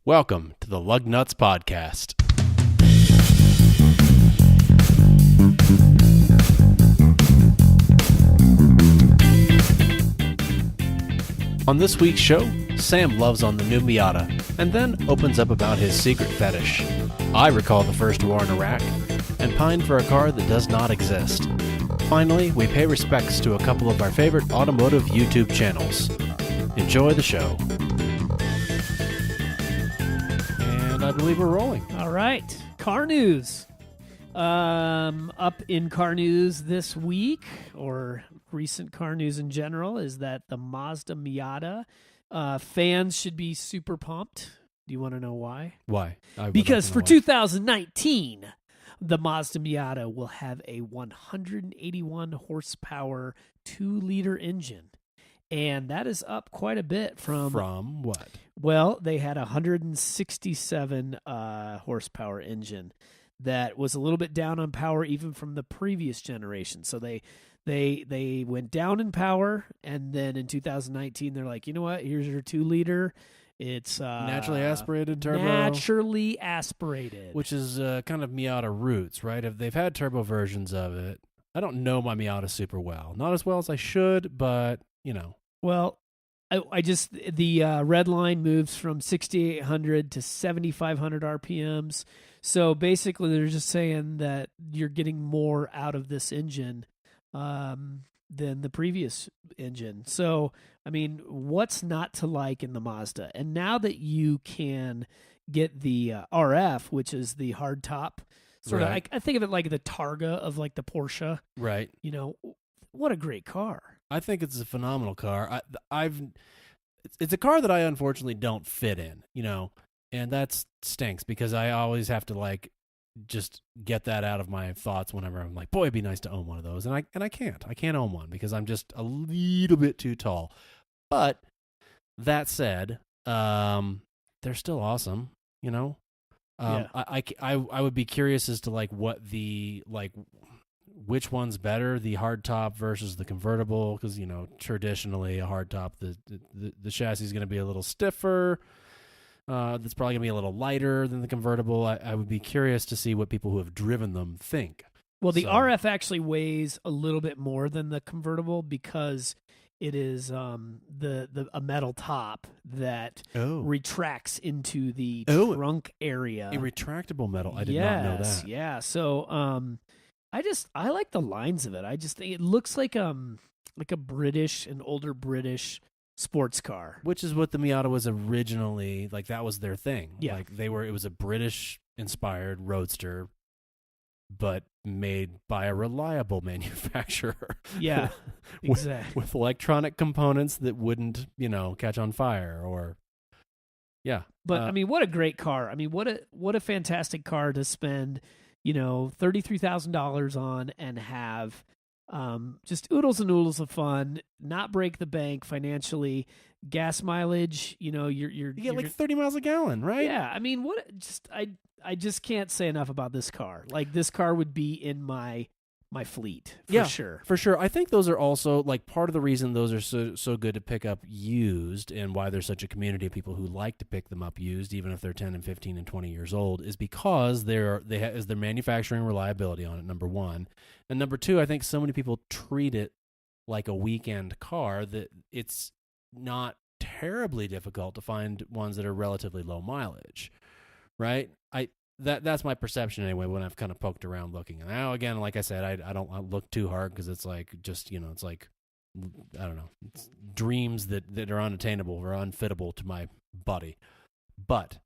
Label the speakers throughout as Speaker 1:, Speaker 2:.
Speaker 1: Welcome to the Lug Nuts Podcast. On this week's show, Sam loves on the new Miata and then opens up about his secret fetish. I recall the first war in Iraq and pine for a car that does not exist. Finally, we pay respects to a couple of our favorite automotive YouTube channels. Enjoy the show. And I believe we're rolling.
Speaker 2: All right. Car news. Up in car news this week, or recent car news in general, is that the Mazda Miata, fans should be super pumped. Do you want to know why?
Speaker 1: Why?
Speaker 2: Because for 2019, the Mazda Miata will have a 181 horsepower 2-liter engine. And that is up quite a bit
Speaker 1: From what? Well,
Speaker 2: they had a 167 horsepower engine that was a little bit down on power even from the previous generation. So they went down in power, and then in 2019 they're like, you know what? Here's your 2-liter. It's
Speaker 1: naturally aspirated turbo.
Speaker 2: Naturally aspirated,
Speaker 1: which is kind of Miata roots, right? If they've had turbo versions of it. I don't know my Miata super well. Not as well as I should, but you know.
Speaker 2: Well, I just the red line moves from 6,800 to 7,500 RPMs. So basically, they're just saying that you're getting more out of this engine than the previous engine. So, I mean, what's not to like in the Mazda? And now that you can get the RF, which is the hard top, sort of, I think of it like the Targa of like the Porsche.
Speaker 1: Right.
Speaker 2: You know, what a great car.
Speaker 1: I think it's a phenomenal car. It's a car that I unfortunately don't fit in, you know, and that stinks because I always have to like just get that out of my thoughts whenever I'm like, boy, it'd be nice to own one of those, and I can't own one because I'm just a little bit too tall. But that said, they're still awesome, you know.
Speaker 2: Yeah.
Speaker 1: I would be curious as to like which one's better, the hardtop versus the convertible, because, you know, traditionally a hardtop, the chassis is going to be a little stiffer. That's probably going to be a little lighter than the convertible. I would be curious to see what people who have driven them think.
Speaker 2: Well, the RF actually weighs a little bit more than the convertible because it is a metal top that retracts into the trunk area.
Speaker 1: A retractable metal. I did not know that.
Speaker 2: Yeah. So I like the lines of it. I just think it looks like an older British sports car,
Speaker 1: which is what the Miata was originally like. That was their thing.
Speaker 2: Yeah,
Speaker 1: like it was a British inspired roadster, but made by a reliable manufacturer.
Speaker 2: Yeah, exactly.
Speaker 1: with electronic components that wouldn't, you know, catch on fire or. Yeah,
Speaker 2: but I mean, what a great car! I mean, what a fantastic car to spend, you know, $33,000 on and have just oodles and oodles of fun, not break the bank financially, gas mileage, you know, you
Speaker 1: get like 30 miles a gallon, right?
Speaker 2: Yeah, I mean, I just can't say enough about this car. Like, this car would be in my fleet for sure.
Speaker 1: I think those are also like part of the reason those are so good to pick up used, and why there's such a community of people who like to pick them up used, even if they're 10 and 15 and 20 years old, is because their manufacturing reliability on it, number one, and number two, I think so many people treat it like a weekend car that it's not terribly difficult to find ones that are relatively low mileage, right? That's my perception anyway when I've kind of poked around looking. And now, again, like I said, I don't look too hard because it's like just, you know, it's like, I don't know, it's dreams that are unattainable or unfittable to my body. But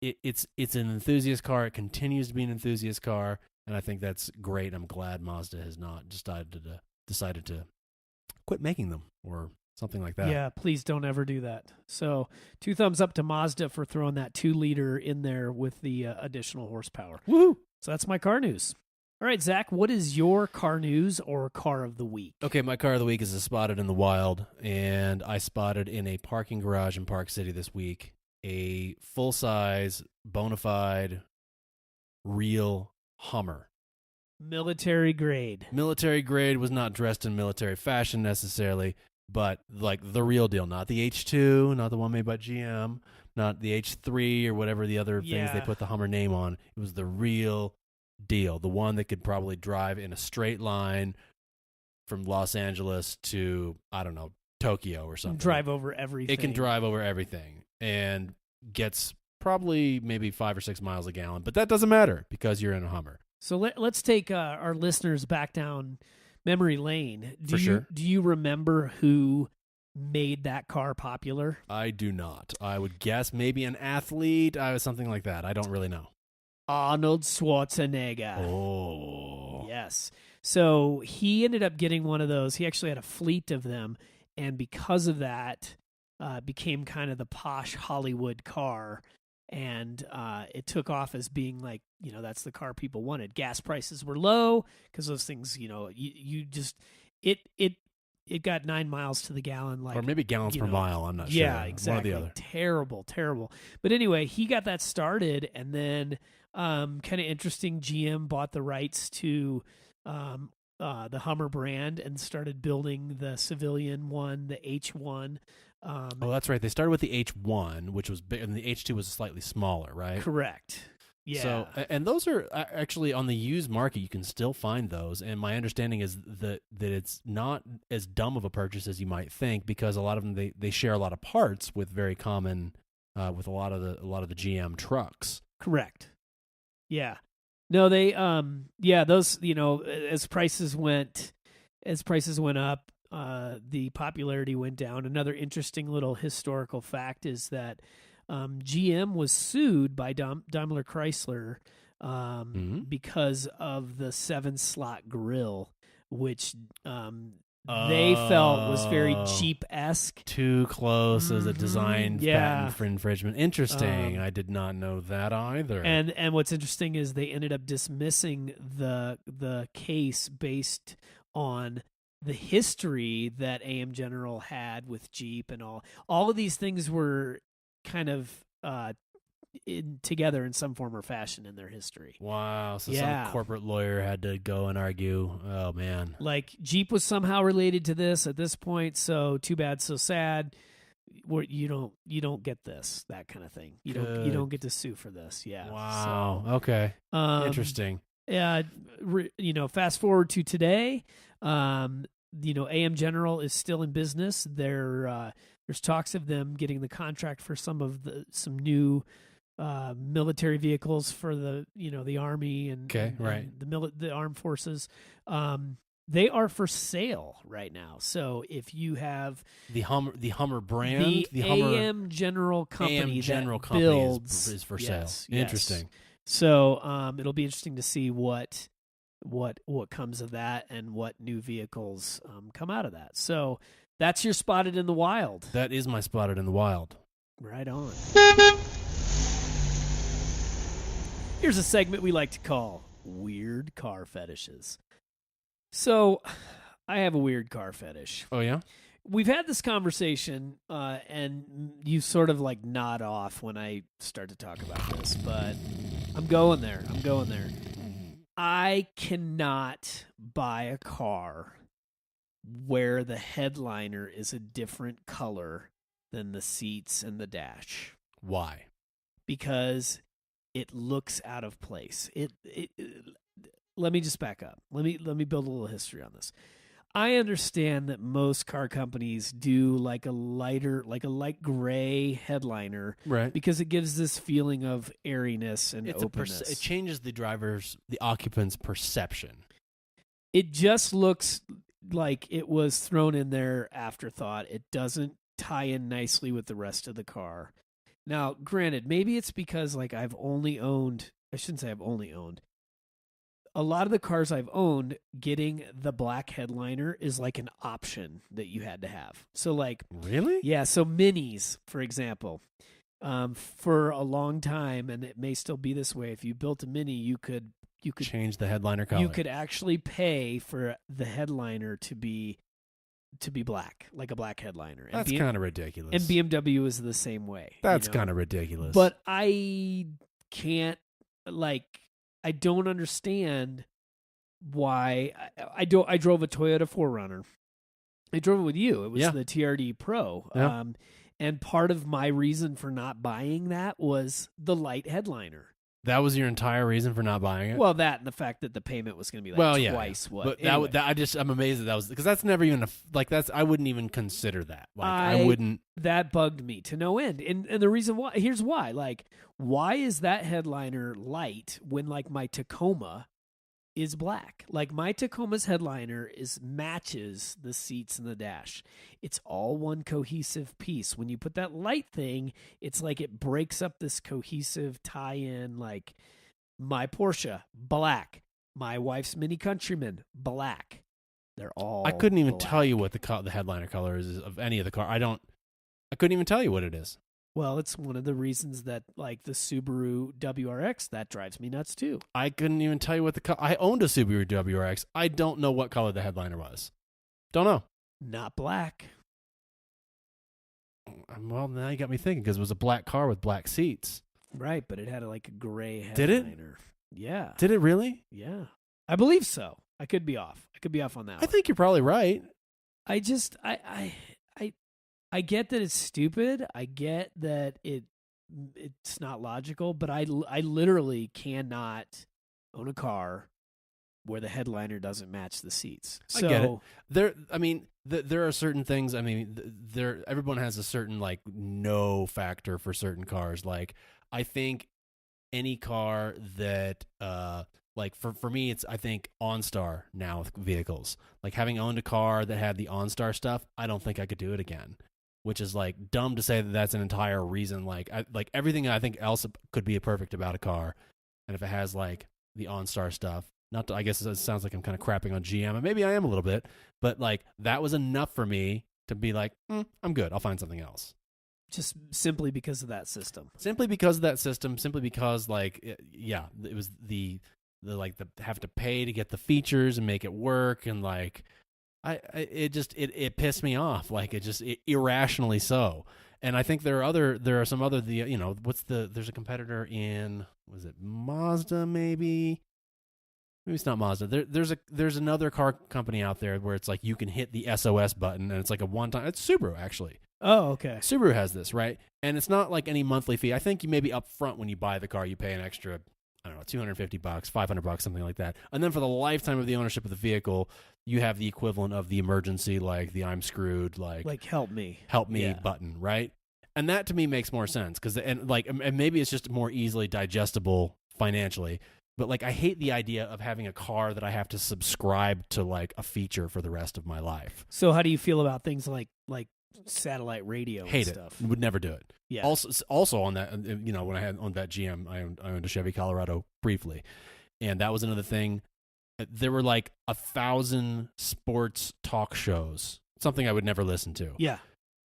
Speaker 1: it's an enthusiast car. It continues to be an enthusiast car, and I think that's great. I'm glad Mazda has not decided to quit making them or something like that.
Speaker 2: Yeah, please don't ever do that. So 2 thumbs up to Mazda for throwing that 2-liter in there with the additional horsepower.
Speaker 1: Woohoo!
Speaker 2: So that's my car news. All right, Zach, what is your car news or car of the week?
Speaker 1: Okay, my car of the week is a Spotted in the Wild, and I spotted in a parking garage in Park City this week a full-size, bona fide, real Hummer.
Speaker 2: Military grade.
Speaker 1: Military grade, was not dressed in military fashion necessarily, but like the real deal, not the H2, not the one made by GM, not the H3 or whatever the other things they put the Hummer name on. It was the real deal, the one that could probably drive in a straight line from Los Angeles to, I don't know, Tokyo or something.
Speaker 2: Drive over everything.
Speaker 1: It can drive over everything and gets probably maybe 5 or 6 miles a gallon, but that doesn't matter because you're in a Hummer.
Speaker 2: So let's take our listeners back down memory lane.
Speaker 1: For sure.
Speaker 2: Do you remember who made that car popular?
Speaker 1: I do not. I would guess maybe an athlete, something like that. I don't really know.
Speaker 2: Arnold Schwarzenegger.
Speaker 1: Oh.
Speaker 2: Yes. So he ended up getting one of those. He actually had a fleet of them, and because of that, became kind of the posh Hollywood car. And it took off as being like, that's the car people wanted. Gas prices were low because those things, you just it got 9 miles to the gallon, like,
Speaker 1: or maybe gallons per mile. I'm not sure.
Speaker 2: Yeah, exactly.
Speaker 1: One or the other.
Speaker 2: Terrible. But anyway, he got that started, and then kind of interesting. GM bought the rights to the Hummer brand and started building the civilian one, the H1.
Speaker 1: That's right. They started with the H1, which was big, and the H2 was slightly smaller, right?
Speaker 2: Correct. Yeah.
Speaker 1: So, and those are actually on the used market. You can still find those, and my understanding is that it's not as dumb of a purchase as you might think, because a lot of them they share a lot of parts with very common with a lot of the GM trucks.
Speaker 2: Correct. Yeah. No, they those, as prices went up, the popularity went down. Another interesting little historical fact is that GM was sued by Daimler Chrysler because of the 7-slot grill, which they felt was very Jeep-esque.
Speaker 1: Too close as a design patent for infringement. Interesting. I did not know that either.
Speaker 2: And what's interesting is they ended up dismissing the case based on the history that AM General had with Jeep, and all of these things were kind of together in some form or fashion in their history.
Speaker 1: Wow. So some corporate lawyer had to go and argue. Oh, man.
Speaker 2: Like, Jeep was somehow related to this at this point, so too bad, so sad. You don't get this, that kind of thing. You don't get to sue for this. Yeah.
Speaker 1: Wow. So, okay. Interesting.
Speaker 2: Yeah. Fast forward to today. AM General is still in business. There's talks of them getting the contract for some new military vehicles for the Army and the armed forces. They are for sale right now. So if you have
Speaker 1: the Hummer brand,
Speaker 2: the AM General company builds
Speaker 1: is for sale. Interesting.
Speaker 2: So it'll be interesting to see what comes of that and what new vehicles come out of that. So that's your Spotted in the Wild.
Speaker 1: That is my Spotted in the Wild.
Speaker 2: Right on. Here's a segment we like to call Weird Car Fetishes. So I have a weird car fetish.
Speaker 1: Oh, yeah?
Speaker 2: We've had this conversation, and you sort of like nod off when I start to talk about this, but I'm going there. I cannot buy a car where the headliner is a different color than the seats and the dash.
Speaker 1: Why?
Speaker 2: Because it looks out of place. Let me just back up. Let me build a little history on this. I understand that most car companies do like a light gray headliner,
Speaker 1: right?
Speaker 2: Because it gives this feeling of airiness and openness.
Speaker 1: It changes the occupant's perception.
Speaker 2: It just looks like it was thrown in there afterthought. It doesn't tie in nicely with the rest of the car. Now, granted, maybe it's because like I shouldn't say I've only owned. A lot of the cars I've owned, getting the black headliner is like an option that you had to have. So like,
Speaker 1: really?
Speaker 2: Yeah. So Minis, for example, for a long time, and it may still be this way. If you built a Mini, you could
Speaker 1: change the headliner color.
Speaker 2: You could actually pay for the headliner to be black, like a black headliner.
Speaker 1: That's kind of ridiculous.
Speaker 2: And BMW is the same way.
Speaker 1: That's kind of ridiculous.
Speaker 2: But I can't, I don't understand why. I drove a Toyota 4Runner. I drove it with you. It was the TRD Pro.
Speaker 1: Yeah.
Speaker 2: And part of my reason for not buying that was the light headliner.
Speaker 1: That was your entire reason for not buying it?
Speaker 2: Well, that and the fact that the payment was going to be twice what.
Speaker 1: But
Speaker 2: anyway.
Speaker 1: I'm amazed that was, because that's never even I wouldn't even consider that. Like I wouldn't.
Speaker 2: That bugged me to no end. And the reason why, here's why. Like, why is that headliner light when like my Tacoma is black? Like my Tacoma's headliner matches the seats in the dash. It's all one cohesive piece. When you put that light thing, it's like it breaks up this cohesive tie-in. Like my Porsche, black. My wife's Mini Countryman, black. They're all
Speaker 1: I couldn't even
Speaker 2: black.
Speaker 1: tell you what the headliner color is of any of the car. I couldn't even tell you what it is.
Speaker 2: Well, it's one of the reasons that, like, the Subaru WRX, that drives me nuts, too.
Speaker 1: I couldn't even tell you what the color. I owned a Subaru WRX. I don't know what color the headliner was. Don't know.
Speaker 2: Not black.
Speaker 1: Well, now you got me thinking, because it was a black car with black seats.
Speaker 2: Right, but it had, like, a gray headliner.
Speaker 1: Did it?
Speaker 2: Yeah.
Speaker 1: Did it really?
Speaker 2: Yeah. I believe so. I could be off. I could be off on that
Speaker 1: I
Speaker 2: one.
Speaker 1: think you're probably right.
Speaker 2: I just, I get that it's stupid. I get that it's not logical, but I literally cannot own a car where the headliner doesn't match the seats. So,
Speaker 1: I get it. There are certain things. I mean, everyone has a certain like no factor for certain cars. Like I think any car that like for me, it's I think OnStar now with vehicles. Like having owned a car that had the OnStar stuff, I don't think I could do it again. Which is like dumb to say that that's an entire reason. Like everything I think else could be perfect about a car, and if it has like the OnStar stuff, I guess it sounds like I'm kind of crapping on GM, and maybe I am a little bit, but like that was enough for me to be like, I'm good. I'll find something else.
Speaker 2: Just simply because of that system.
Speaker 1: Simply because of that system. Simply because like it was the have to pay to get the features and make it work, and like. It pissed me off, like it irrationally so. And I think there are some other there's a competitor in, was it Mazda maybe it's not Mazda. There's another car company out there where it's like you can hit the SOS button and it's like a one-time. It's Subaru actually.
Speaker 2: Oh, okay.
Speaker 1: Subaru has this, right? And it's not like any monthly fee. I think you maybe up front when you buy the car you pay an extra, I don't know, $250, $500, something like that. And then for the lifetime of the ownership of the vehicle, you have the equivalent of the emergency, like the I'm screwed, like
Speaker 2: help me
Speaker 1: yeah. button, right? And that to me makes more sense and maybe it's just more easily digestible financially. But like I hate the idea of having a car that I have to subscribe to like a feature for the rest of my life.
Speaker 2: So how do you feel about things like satellite radio
Speaker 1: Hate
Speaker 2: and stuff?
Speaker 1: It. Would never do it.
Speaker 2: Yeah.
Speaker 1: Also on that, when I had on that GM, I owned a Chevy Colorado briefly, and that was another thing. There were like 1,000 sports talk shows, something I would never listen to.
Speaker 2: Yeah.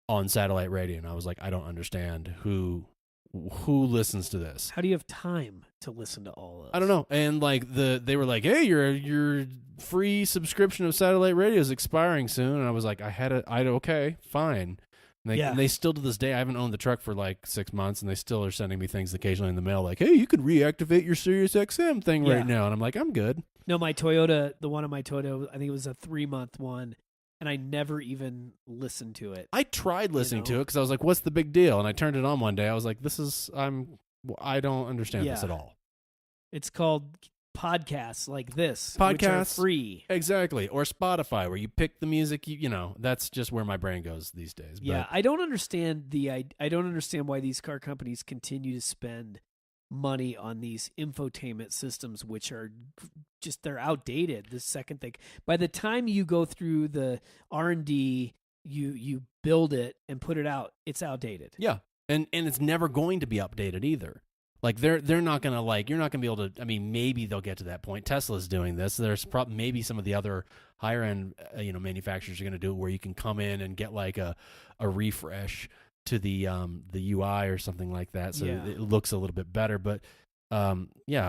Speaker 1: On satellite radio, and I was like, I don't understand who listens to this.
Speaker 2: How do you have time to listen to all of this?
Speaker 1: I don't know. And like they were like, hey, your free subscription of satellite radio is expiring soon, and I was like, okay, fine. And they still to this day, I haven't owned the truck for like 6 months, and they still are sending me things occasionally in the mail like, hey, you could reactivate your Sirius XM thing right now. And I'm like, I'm good.
Speaker 2: No, my Toyota, the one on my Toyota, I think it was a 3-month one, and I never even listened to it.
Speaker 1: I tried listening to it because I was like, what's the big deal? And I turned it on one day. I was like, I don't understand this at all.
Speaker 2: It's called podcasts like this.
Speaker 1: Podcasts.
Speaker 2: Which are free.
Speaker 1: Exactly. Or Spotify, where you pick the music, that's just where my brain goes these days.
Speaker 2: Yeah,
Speaker 1: but
Speaker 2: I don't understand I don't understand why these car companies continue to spend money on these infotainment systems, which are just, they're outdated. The second thing, by the time you go through the R&D, you build it and put it out, it's outdated.
Speaker 1: Yeah, and it's never going to be updated either. Like they're not gonna you're not gonna be able to. I mean, maybe they'll get to that point. Tesla's doing this. There's maybe some of the other higher end manufacturers are gonna do it where you can come in and get like a refresh to the UI or something like that, so it looks a little bit better. But I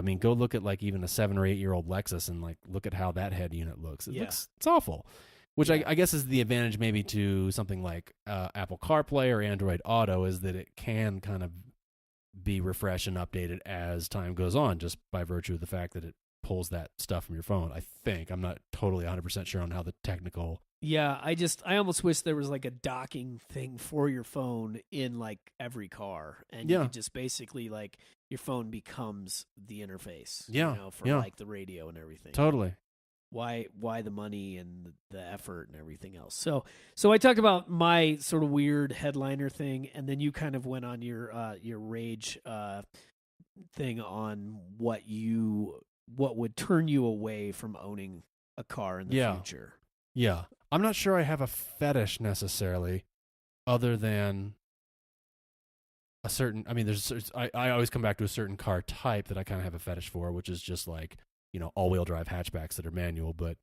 Speaker 1: mean, go look at like even a 7 or 8 year old Lexus and like look at how that head unit looks. It's awful. Which I guess is the advantage maybe to something like Apple CarPlay or Android Auto, is that it can kind of be refreshed and updated as time goes on, just by virtue of the fact that it pulls that stuff from your phone. I think I'm not totally 100% sure on how the technical.
Speaker 2: Yeah, I almost wish there was like a docking thing for your phone in like every car, and you
Speaker 1: Yeah.
Speaker 2: could just basically like your phone becomes the interface,
Speaker 1: Yeah,
Speaker 2: for
Speaker 1: yeah.
Speaker 2: like the radio and everything.
Speaker 1: Totally.
Speaker 2: Why the money and the effort and everything else. So I talked about my sort of weird headliner thing, and then you kind of went on your rage thing on what would turn you away from owning a car in the
Speaker 1: Yeah.
Speaker 2: future.
Speaker 1: Yeah. I'm not sure I have a fetish necessarily, other than a certain. I mean, I always come back to a certain car type that I kind of have a fetish for, which is just like, all-wheel drive hatchbacks that are manual. But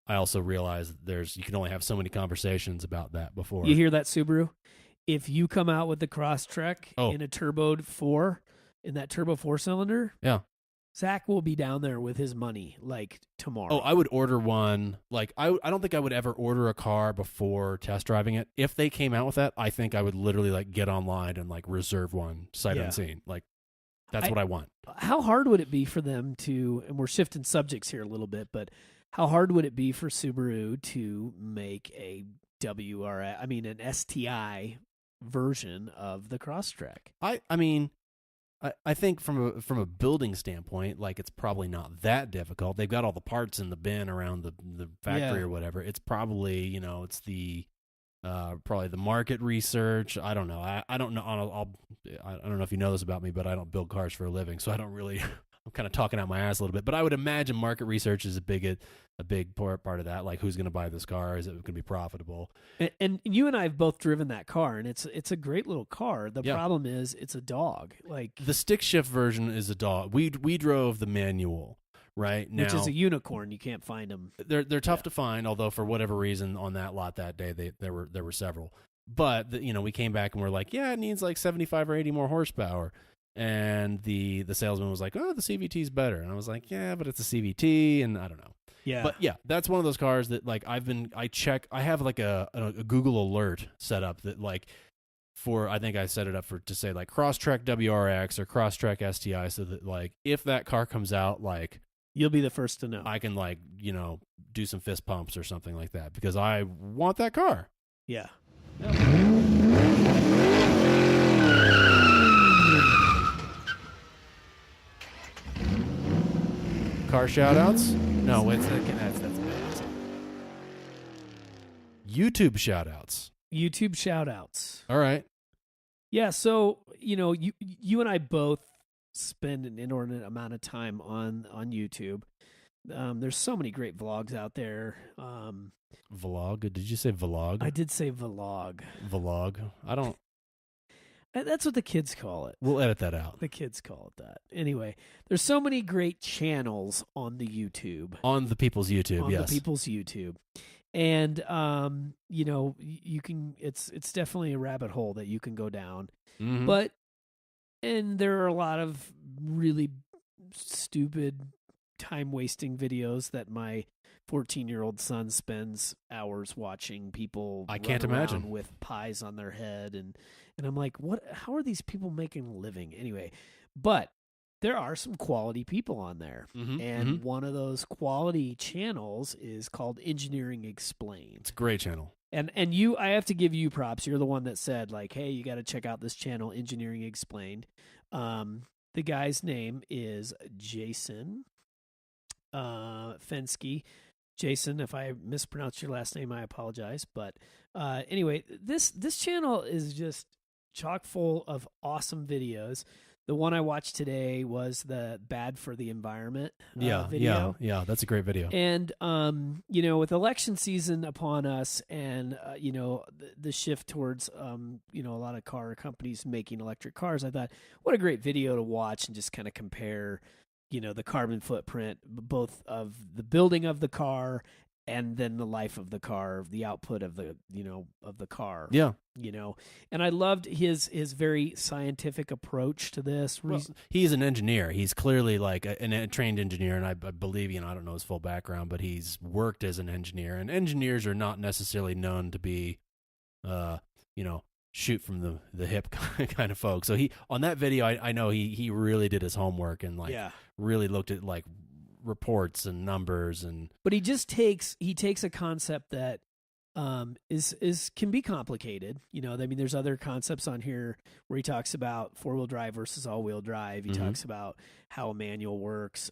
Speaker 1: I also realize that you can only have so many conversations about that before.
Speaker 2: You hear that, Subaru? If you come out with the Crosstrek
Speaker 1: Oh.
Speaker 2: in a turbo 4, in that turbo 4-cylinder,
Speaker 1: Yeah.
Speaker 2: Zach will be down there with his money like tomorrow.
Speaker 1: Oh, I would order one. Like, I don't think I would ever order a car before test driving it. If they came out with that, I think I would literally like get online and like reserve one sight unseen. Like, that's what I want.
Speaker 2: How hard would it be for them to, and we're shifting subjects here a little bit, but how hard would it be for Subaru to make an STI version of the Crosstrek?
Speaker 1: I mean, I think from a building standpoint, like, it's probably not that difficult. They've got all the parts in the bin around the factory or whatever. It's probably, it's the probably the market research. I don't know. I don't know. I don't know if you know this about me, but I don't build cars for a living, so I don't really. I'm kind of talking out my ass a little bit, but I would imagine market research is a big part of that. Like, who's going to buy this car? Is it going to be profitable?
Speaker 2: And you and I have both driven that car, and it's a great little car. The problem is it's a dog. Like,
Speaker 1: the stick shift version is a dog. We drove the manual. Right now,
Speaker 2: which is a unicorn. You can't find them.
Speaker 1: They're tough to find. Although for whatever reason on that lot that day, there were several. But we came back and we're like, yeah, it needs like 75 or 80 more horsepower. And the salesman was like, oh, the CVT is better. And I was like, yeah, but it's a CVT, and I don't know.
Speaker 2: Yeah.
Speaker 1: But yeah, that's one of those cars that like I have like a Google alert set up that like I think I set it up to say like Crosstrek WRX or Crosstrek STI, so that like if that car comes out, like,
Speaker 2: you'll be the first to know.
Speaker 1: I can like, do some fist pumps or something like that because I want that car.
Speaker 2: Yeah.
Speaker 1: Car shout-outs? No, wait a second. That's bad. YouTube shout-outs.
Speaker 2: YouTube shout-outs.
Speaker 1: All right.
Speaker 2: Yeah, so, you and I both spend an inordinate amount of time on YouTube. There's so many great vlogs out there.
Speaker 1: Vlog? Did you say vlog?
Speaker 2: I did say vlog.
Speaker 1: Vlog? I don't...
Speaker 2: That's what the kids call it.
Speaker 1: We'll edit that out.
Speaker 2: The kids call it that. Anyway, there's so many great channels on the YouTube.
Speaker 1: On the people's YouTube, yes.
Speaker 2: On the people's YouTube. And you can it's definitely a rabbit hole that you can go down.
Speaker 1: Mm-hmm.
Speaker 2: And there are a lot of really stupid time-wasting videos that my 14-year-old son spends hours watching people
Speaker 1: I can't
Speaker 2: run around
Speaker 1: imagine
Speaker 2: with pies on their head, and I'm like, how are these people making a living anyway? But there are some quality people on there. And one of those quality channels is called Engineering Explained.
Speaker 1: It's a great channel.
Speaker 2: And I have to give you props. You're the one that said, like, hey, you got to check out this channel, Engineering Explained. The guy's name is Jason Fensky. Jason, if I mispronounced your last name, I apologize. But anyway, this channel is just chock full of awesome videos. The one I watched today was the Bad for the Environment video.
Speaker 1: Yeah, that's a great video.
Speaker 2: And, with election season upon us and, the shift towards, a lot of car companies making electric cars, I thought, what a great video to watch and just kind of compare, the carbon footprint, both of the building of the car and then the life of the car, the output of the, of the car.
Speaker 1: Yeah.
Speaker 2: And I loved his very scientific approach to this.
Speaker 1: Well, he's an engineer. He's clearly like a trained engineer, and I believe, I don't know his full background, but he's worked as an engineer. And engineers are not necessarily known to be, shoot from the hip kind of folks. So on that video, I know he really did his homework and really looked at like reports and numbers and.
Speaker 2: But he takes a concept that is can be complicated. You know, I mean, there's other concepts on here where he talks about 4-wheel drive versus all-wheel drive. He talks about how a manual works.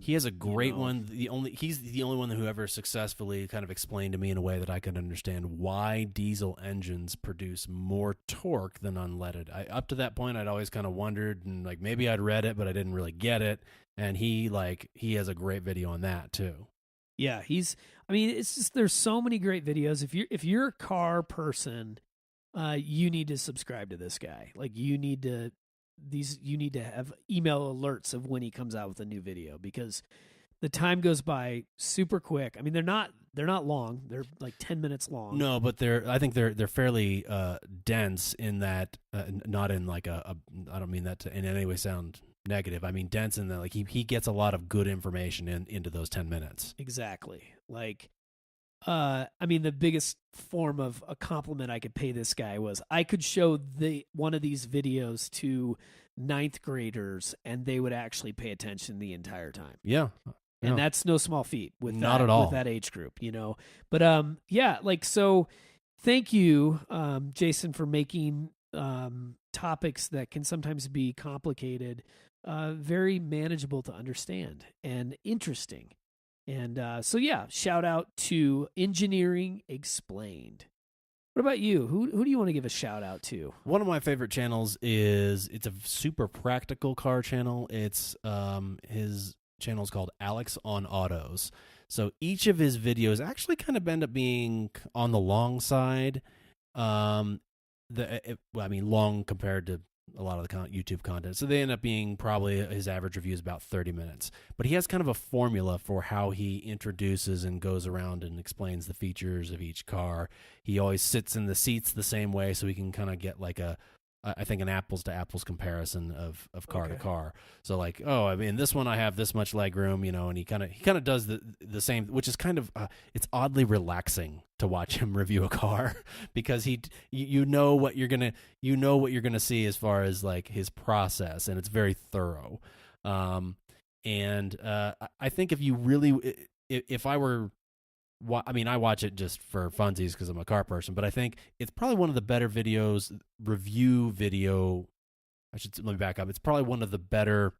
Speaker 1: He has a great one. He's the only one who ever successfully kind of explained to me in a way that I could understand why diesel engines produce more torque than unleaded. Up to that point, I'd always kind of wondered, and like maybe I'd read it, but I didn't really get it. And he has a great video on that too.
Speaker 2: Yeah, it's just there's so many great videos. If you're a car person, you need to subscribe to this guy. Like you need to have email alerts of when he comes out with a new video, because the time goes by super quick. I mean, they're not long. They're like 10 minutes long.
Speaker 1: No, but I think they're fairly dense in that, not in like I don't mean that to in any way sound negative. I mean dense in that like he gets a lot of good information into those 10 minutes.
Speaker 2: Exactly. Like I mean, the biggest form of a compliment I could pay this guy was I could show one of these videos to 9th graders and they would actually pay attention the entire time.
Speaker 1: Yeah.
Speaker 2: And that's no small feat with
Speaker 1: not at all
Speaker 2: with that age group, you know. But yeah, like so thank you, Jason, for making topics that can sometimes be complicated very manageable to understand and interesting. And so yeah, shout out to Engineering Explained. What about you? Who do you want to give a shout out to?
Speaker 1: One of my favorite channels it's a super practical car channel. It's his channel is called Alex on Autos. So each of his videos actually kind of end up being on the long side. Long compared to a lot of the YouTube content. So they end up being probably his average review is about 30 minutes. But he has kind of a formula for how he introduces and goes around and explains the features of each car. He always sits in the seats the same way so he can kind of get like I think an apples to apples comparison of car to car. So like, oh, I mean, this one I have this much leg room, you know, and he kind of does the same, which is kind of it's oddly relaxing to watch him review a car because you know what you're gonna see as far as like his process, and it's very thorough. I think if I were. I mean, I watch it just for funsies because I'm a car person, but I think it's probably one of the better let me back up. It's probably one of the better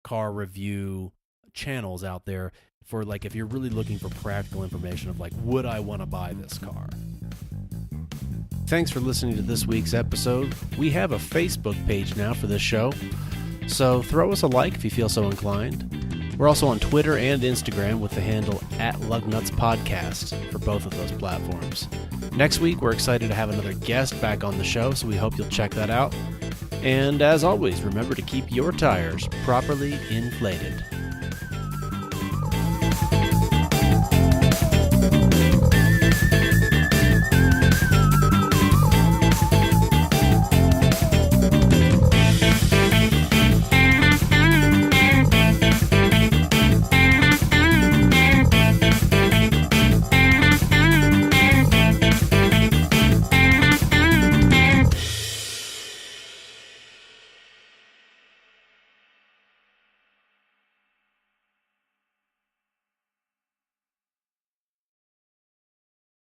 Speaker 1: car review channels out there for like, if you're really looking for practical information of like, would I want to buy this car? Thanks for listening to this week's episode. We have a Facebook page now for this show, so throw us a like if you feel so inclined. We're also on Twitter and Instagram with the handle @LugnutsPodcast for both of those platforms. Next week, we're excited to have another guest back on the show, so we hope you'll check that out. And as always, remember to keep your tires properly inflated.